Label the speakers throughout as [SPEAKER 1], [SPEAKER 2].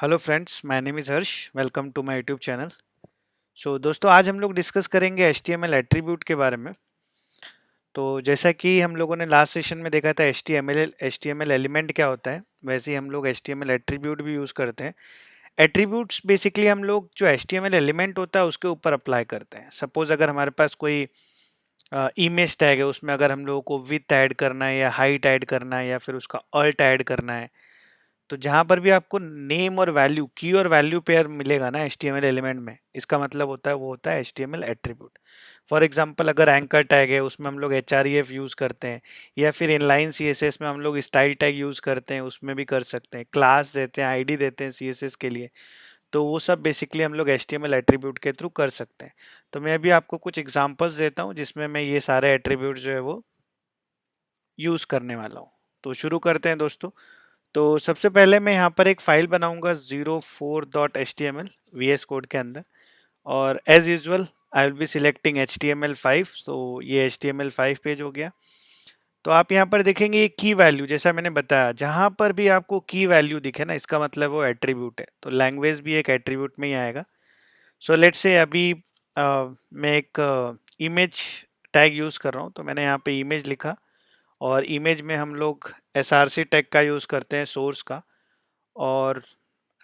[SPEAKER 1] Hello friends, my name is Harsh. Welcome to my YouTube channel. दोस्तों, आज हम लोग डिस्कस करेंगे HTML एट्रीब्यूट के बारे में। तो जैसा कि हम लोगों ने लास्ट सेशन में देखा था HTML एलिमेंट क्या होता है, वैसे ही हम लोग HTML एट्रीब्यूट भी यूज़ करते हैं। एट्रीब्यूट्स बेसिकली हम लोग जो HTML एलिमेंट होता है उसके ऊपर अप्लाई करते हैं। सपोज अगर हमारे पास कोई इमेज टैग है, उसमें अगर हम लोगों को विड्थ ऐड करना है या हाइट ऐड करना है या फिर उसका अल्ट ऐड करना है, तो जहां पर भी आपको नेम और वैल्यू, की और वैल्यू पेयर मिलेगा ना HTML एलिमेंट में, इसका मतलब होता है वो होता है HTML एट्रीब्यूट। फॉर एग्जांपल, अगर एंकर टैग है उसमें हम लोग href यूज करते हैं, या फिर इनलाइन CSS में हम लोग स्टाइल टैग यूज करते हैं, उसमें भी कर सकते हैं। क्लास देते हैं, आईडी देते हैं CSS के लिए। तो वो सब बेसिकली हम लोग HTML एट्रीब्यूट के थ्रू कर सकते हैं। तो मैं अभी आपको कुछ एग्जांपल्स देता हूँ जिसमें मैं ये सारे एट्रीब्यूट जो है वो यूज करने वाला हूँ। तो शुरू करते हैं दोस्तों। तो सबसे पहले मैं यहाँ पर एक फाइल बनाऊंगा 04.html VS कोड के अंदर, और as usual I will be selecting HTML5। तो ये HTML5 पेज हो गया। तो आप यहाँ पर देखेंगे ये की वैल्यू, जैसा मैंने बताया, जहाँ पर भी आपको की वैल्यू दिखे ना, इसका मतलब वो एट्रीब्यूट है। तो लैंग्वेज भी एक एट्रीब्यूट में ही आएगा। सो लेट्स से अभी मैं एक इमेज टैग यूज़ कर रहा हूँ, तो मैंने यहाँ पे इमेज लिखा, और इमेज में हम लोग src टैग का यूज़ करते हैं, सोर्स का। और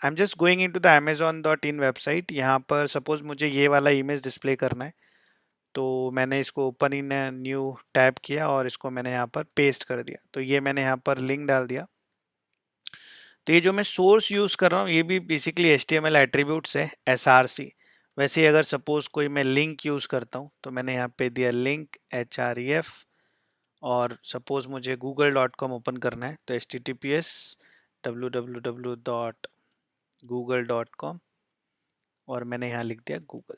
[SPEAKER 1] I am just going in to the amazon.in website. यहाँ पर सपोज मुझे ये वाला इमेज डिस्प्ले करना है, तो मैंने इसको ओपन इन न्यू टैब किया और इसको मैंने यहाँ पर पेस्ट कर दिया। तो ये मैंने यहाँ पर लिंक डाल दिया। तो ये जो मैं सोर्स यूज़ कर रहा हूँ ये भी बेसिकली HTML एट्रीब्यूट्स है, src। वैसे ही अगर सपोज कोई मैं लिंक यूज़ करता हूँ, तो मैंने यहाँ पे दिया लिंक href। और सपोज मुझे google.com ओपन करना है, तो https www.google.com, और मैंने यहाँ लिख दिया गूगल।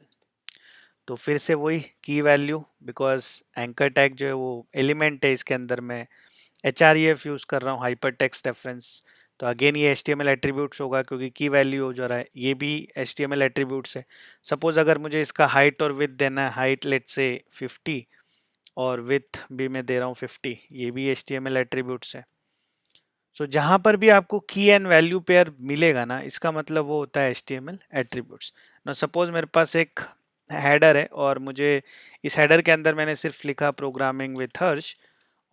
[SPEAKER 1] तो फिर से वही की वैल्यू, बिकॉज एंकर टैग जो है वो एलिमेंट है, इसके अंदर मैं href यूज़ कर रहा हूँ, हाइपर टेक्स्ट रेफरेंस। तो अगेन ये HTML एट्रीब्यूट्स होगा, क्योंकि की वैल्यू हो जा रहा है, ये भी HTML एट्रीब्यूट्स है। सपोज अगर मुझे इसका हाइट और विड्थ देना है, हाइट लेट्स से 50 और विड्थ भी मैं दे रहा हूँ 50, ये भी HTML एट्रीब्यूट्स है। सो जहां पर भी आपको की एंड वैल्यू पेयर मिलेगा ना, इसका मतलब वो होता है HTML एट्रीब्यूट्स। ना सपोज मेरे पास एक हेडर है, और मुझे इस हेडर के अंदर मैंने सिर्फ लिखा प्रोग्रामिंग विथ हर्ष,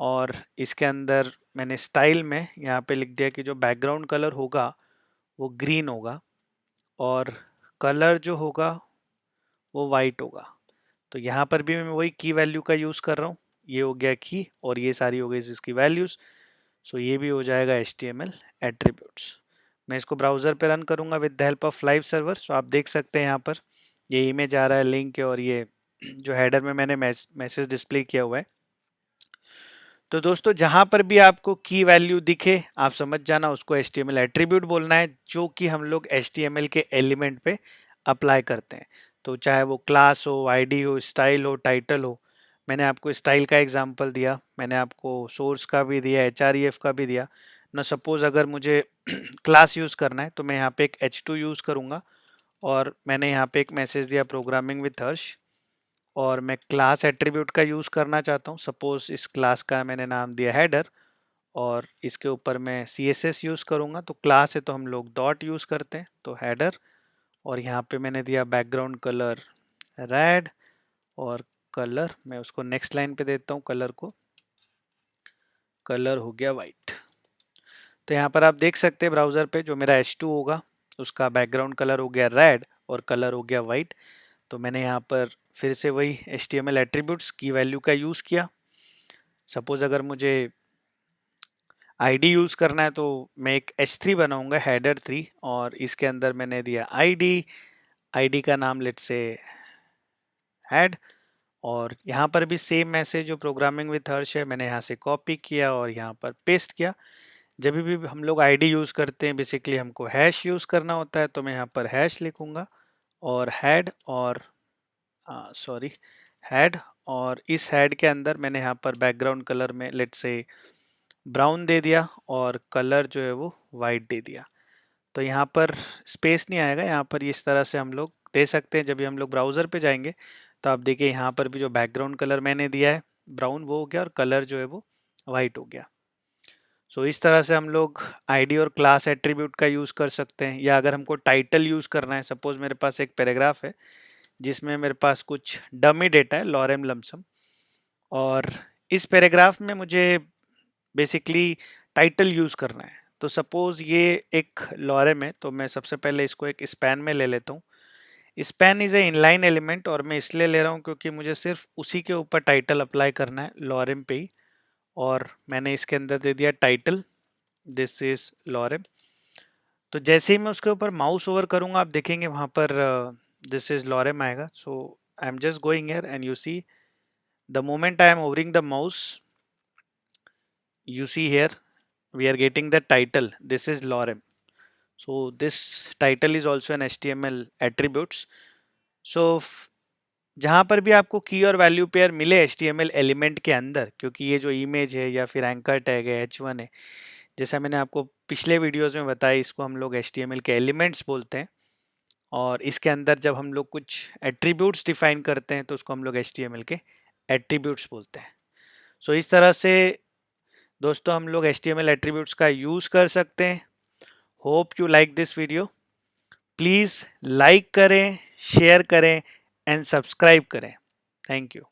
[SPEAKER 1] और इसके अंदर मैंने स्टाइल में यहाँ पे लिख दिया कि जो बैकग्राउंड कलर होगा वो ग्रीन होगा, और कलर जो होगा वो वाइट होगा। तो यहाँ पर भी मैं वही की वैल्यू का यूज़ कर रहा हूँ। ये हो गया की, और ये सारी हो गई इसकी वैल्यूज़। सो ये भी हो जाएगा HTML एट्रीब्यूट्स। मैं इसको ब्राउज़र पे रन करूँगा with the help of live server. So आप देख सकते हैं यहाँ पर ये इमेज आ रहा है, लिंक है, और ये जो हेडर में मैंने मैसेज डिस्प्ले किया हुआ है। तो दोस्तों, जहाँ पर भी आपको की वैल्यू दिखे, आप समझ जाना उसको HTML एट्रीब्यूट बोलना है, जो कि हम लोग HTML के एलिमेंट पे अप्लाई करते हैं। तो चाहे वो क्लास हो, आईडी हो, स्टाइल हो, टाइटल हो। मैंने आपको स्टाइल का एग्जांपल दिया, मैंने आपको सोर्स का भी दिया, href का भी दिया ना। सपोज अगर मुझे क्लास यूज़ करना है, तो मैं यहाँ पे एक h2 यूज़ करूँगा, और मैंने यहाँ पे एक मैसेज दिया प्रोग्रामिंग विथ हर्ष, और मैं क्लास एट्रीब्यूट का यूज़ करना चाहता हूँ। सपोज इस क्लास का मैंने नाम दिया हेडर, और इसके ऊपर मैं CSS यूज़ करूँगा। तो क्लास है तो हम लोग डॉट यूज़ करते हैं, तो हेडर। और यहाँ पे मैंने दिया बैकग्राउंड कलर रेड, और कलर मैं उसको नेक्स्ट लाइन पे देता हूँ, कलर को, कलर हो गया वाइट। तो यहाँ पर आप देख सकते हैं ब्राउज़र पे जो मेरा H2 होगा उसका बैकग्राउंड कलर हो गया रेड और कलर हो गया वाइट। तो मैंने यहाँ पर फिर से वही HTML एट्रीब्यूट्स की वैल्यू का यूज़ किया। सपोज अगर मुझे आईडी यूज़ करना है, तो मैं एक H3 बनाऊंगा, हेडर 3, और इसके अंदर मैंने दिया आईडी। आईडी का नाम लेट्स से हेड, और यहाँ पर भी सेम मैसेज जो प्रोग्रामिंग विथ हर्ष है, मैंने यहाँ से कॉपी किया और यहाँ पर पेस्ट किया। जब भी हम लोग आईडी यूज़ करते हैं, बेसिकली हमको हैश यूज़ करना होता है, तो मैं यहाँ पर हैश लिखूंगा, और हेड, और सॉरी, हेड। और इस हेड के अंदर मैंने यहाँ पर बैकग्राउंड कलर में लेट्स से ब्राउन दे दिया, और कलर जो है वो वाइट दे दिया। तो यहाँ पर स्पेस नहीं आएगा, यहाँ पर इस तरह से हम लोग दे सकते हैं। जब भी हम लोग ब्राउज़र पे जाएंगे, तो आप देखिए यहाँ पर भी जो बैकग्राउंड कलर मैंने दिया है ब्राउन, वो हो गया, और कलर जो है वो वाइट हो गया। सो इस तरह से हम लोग आईडी और क्लास एट्रीब्यूट का यूज़ कर सकते हैं, या अगर हमको टाइटल यूज़ करना है, सपोज मेरे पास एक पैराग्राफ है जिसमें मेरे पास कुछ डमी डेटा है लॉरेम लमसम, और इस पैराग्राफ में मुझे बेसिकली टाइटल यूज़ करना है। तो सपोज ये एक लॉरेम है, तो मैं सबसे पहले इसको एक स्पैन में ले लेता हूँ। Span is a inline element, और मैं इसलिए ले रहा हूँ क्योंकि मुझे सिर्फ उसी के ऊपर टाइटल अप्लाई करना है लॉरेम पे ही, और मैंने इसके अंदर दे दिया टाइटल, दिस इज लॉरेम। तो जैसे ही मैं उसके ऊपर माउस ओवर करूंगा आप देखेंगे वहां पर दिस इज लॉरेम आएगा। So I am just going here and you see the moment I am hovering the mouse, you see here we are getting the title, this is lorem. So this title is also an HTML attributes. So जहाँ पर भी आपको की और value pair मिले HTML element के अंदर, क्योंकि ये जो इमेज है या फिर एंकर टैग है H1 है, जैसा मैंने आपको पिछले वीडियोस में बताया, इसको हम लोग HTML के एलिमेंट्स बोलते हैं, और इसके अंदर जब हम लोग कुछ एट्रीब्यूट्स डिफाइन करते हैं तो उसको हम लोग HTML के एट्रीब्यूट्स बोलते हैं। सो इस तरह से दोस्तों हम लोग HTML एट्रीब्यूट्स का यूज़ कर सकते हैं। Hope you like this video. Please like करें, शेयर करें एंड सब्सक्राइब करें। Thank you.